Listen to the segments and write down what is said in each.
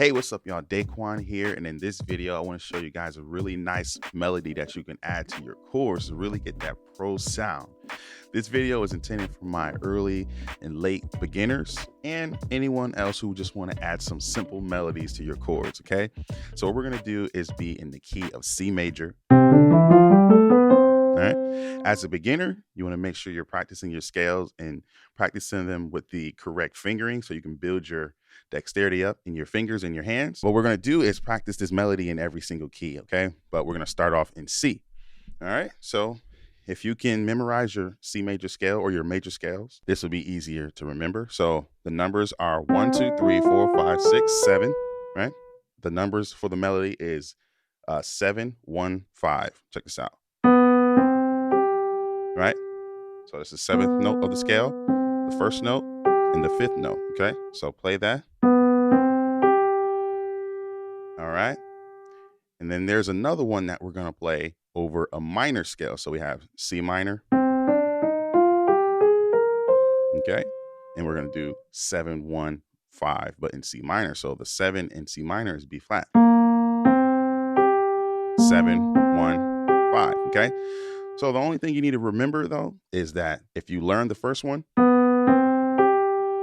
Hey, what's up, y'all? Daquan here, and in this video, I want to show you guys a really nice melody that you can add to your chords to really get that pro sound. This video is intended for my early and late beginners and anyone else who just want to add some simple melodies to your chords, okay? So what we're going to do is be in the key of C major. All right. As a beginner, you want to make sure you're practicing your scales and practicing them with the correct fingering so you can build your dexterity up in your fingers and your hands. What we're going to do is practice this melody in every single key, okay? But we're going to start off in C. All right. So if you can memorize your C major scale or your major scales, this will be easier to remember. So the numbers are 1, 2, 3, 4, 5, 6, 7, right? The numbers for the melody is 7, 1, 5. Check this out. Right? So this is the seventh note of the scale, the first note, and the fifth note, okay? So play that. All right. And then there's another one that we're gonna play over a minor scale. So we have C minor, okay? And we're gonna do 7, 1, 5, but in C minor. So the 7 in C minor is B flat. 7, 1, 5, okay? So the only thing you need to remember though is that if you learn the first one,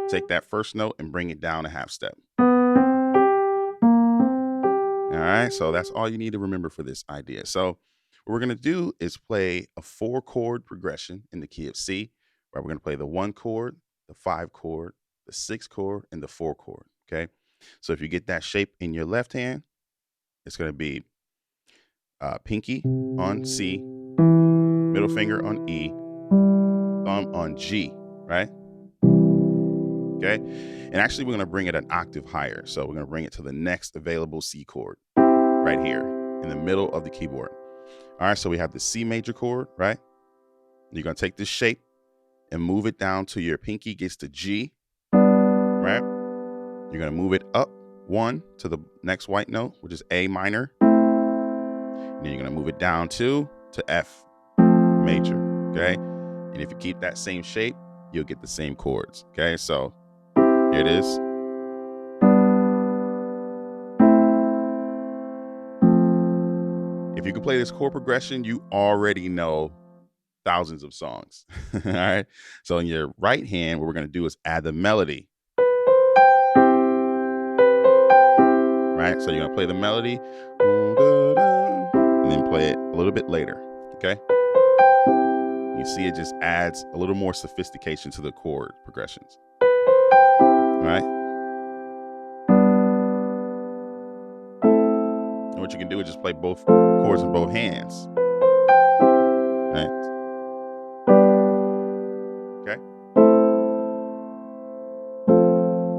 take that first note and bring it down a half step. All right, so that's all you need to remember for this idea. So what we're gonna do is play a 4-chord progression in the key of C, where we're gonna play the 1 chord, the 5 chord, the 6 chord, and the 4 chord, okay? So if you get that shape in your left hand, it's gonna be pinky on C, middle finger on E, thumb on G, right? Okay. And actually, we're going to bring it an octave higher. So we're going to bring it to the next available C chord right here in the middle of the keyboard. All right. So we have the C major chord, right? You're going to take this shape and move it down till your pinky gets to G, right? You're going to move it up 1 to the next white note, which is A minor. And then you're going to move it down 2 to F major. Okay. And if you keep that same shape, you'll get the same chords. Okay. So here it is. If you can play this chord progression, you already know thousands of songs. All right. So in your right hand, what we're going to do is add the melody. Right. So you're going to play the melody and then play it a little bit later. Okay. You see, it just adds a little more sophistication to the chord progressions. All right. And what you can do is just play both chords in both hands. Right. Okay.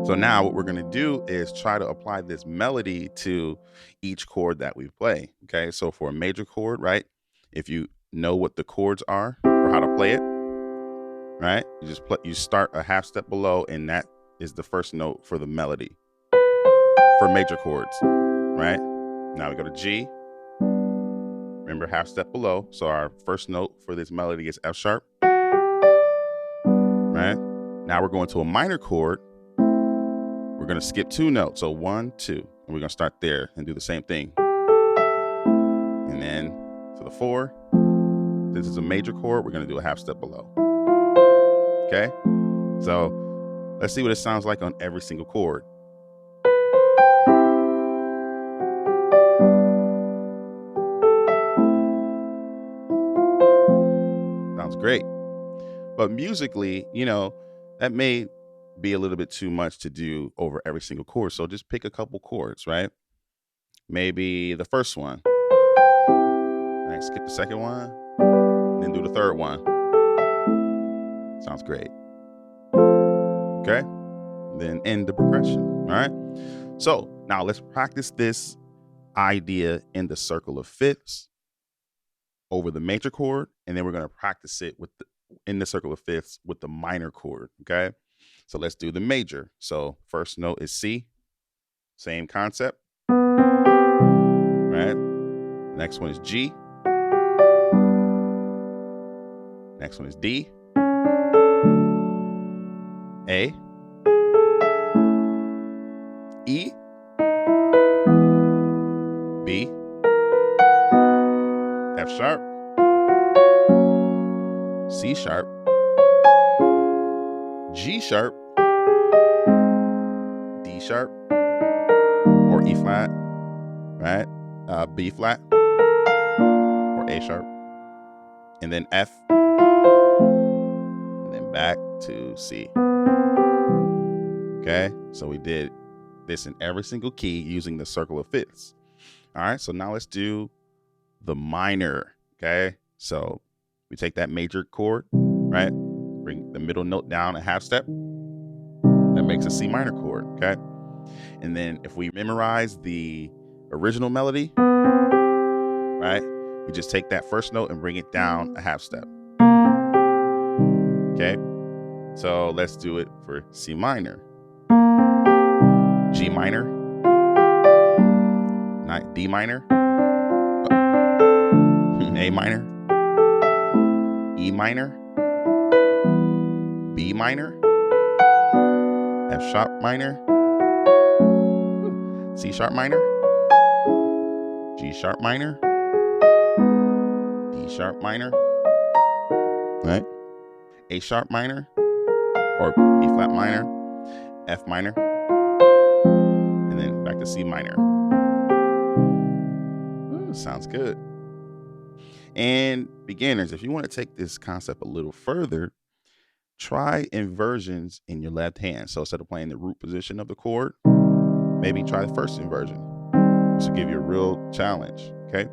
So now what we're going to do is try to apply this melody to each chord that we play. Okay. So for a major chord, right, if you know what the chords are or how to play it, right, you start a half step below, and that is the first note for the melody for major chords, right? Now we go to G. Remember, half step below. So our first note for this melody is F sharp, right? Now we're going to a minor chord. We're going to skip 2 notes. So 1, 2, and we're going to start there and do the same thing. And then to the 4, this is a major chord. We're going to do a half step below. Okay. So let's see what it sounds like on every single chord. Sounds great. But musically, you know, that may be a little bit too much to do over every single chord. So just pick a couple chords, right? Maybe the first one. Right, skip the second one, and then do the third one. Sounds great. Okay. Then end the progression. All right. So now let's practice this idea in the circle of fifths over the major chord, and then we're going to practice it in the circle of fifths with the minor chord. Okay. So let's do the major. So first note is C. Same concept. Right. Next one is G. Next one is D. A. E. B, F sharp, C sharp, G sharp, D sharp, or E flat, right? B flat, or A sharp, and then F, and then back to C. Okay, so we did this in every single key using the circle of fifths. All right, so now let's do the minor. Okay, so we take that major chord, right? Bring the middle note down a half step. That makes a C minor chord. Okay, and then if we memorize the original melody, right, we just take that first note and bring it down a half step. Okay, so let's do it for C minor, G minor, D minor, A minor, E minor, B minor, F sharp minor, C sharp minor, G sharp minor, D sharp minor, right? A sharp minor, or B flat minor, F minor, and then back to C minor. Ooh, sounds good. And beginners, if you want to take this concept a little further, try inversions in your left hand. So instead of playing the root position of the chord, maybe try the first inversion. This will give you a real challenge. Okay.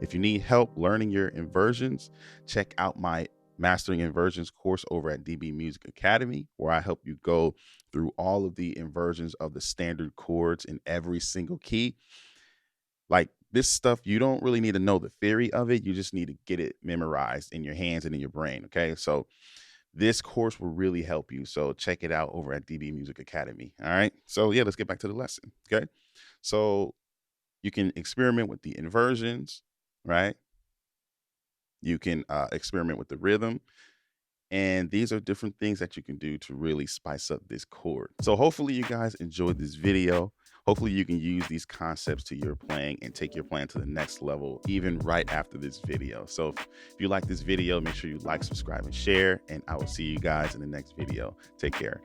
If you need help learning your inversions, check out my Mastering Inversions course over at DB Music Academy, where I help you go through all of the inversions of the standard chords in every single key. Like this stuff, you don't really need to know the theory of it. You just need to get it memorized in your hands and in your brain. Okay. So this course will really help you. So check it out over at DB Music Academy. All right. So yeah, let's get back to the lesson. Okay. So you can experiment with the inversions, right? You can experiment with the rhythm. And these are different things that you can do to really spice up this chord. So hopefully you guys enjoyed this video. Hopefully you can use these concepts to your playing and take your playing to the next level, even right after this video. So if you like this video, make sure you like, subscribe, and share. And I will see you guys in the next video. Take care.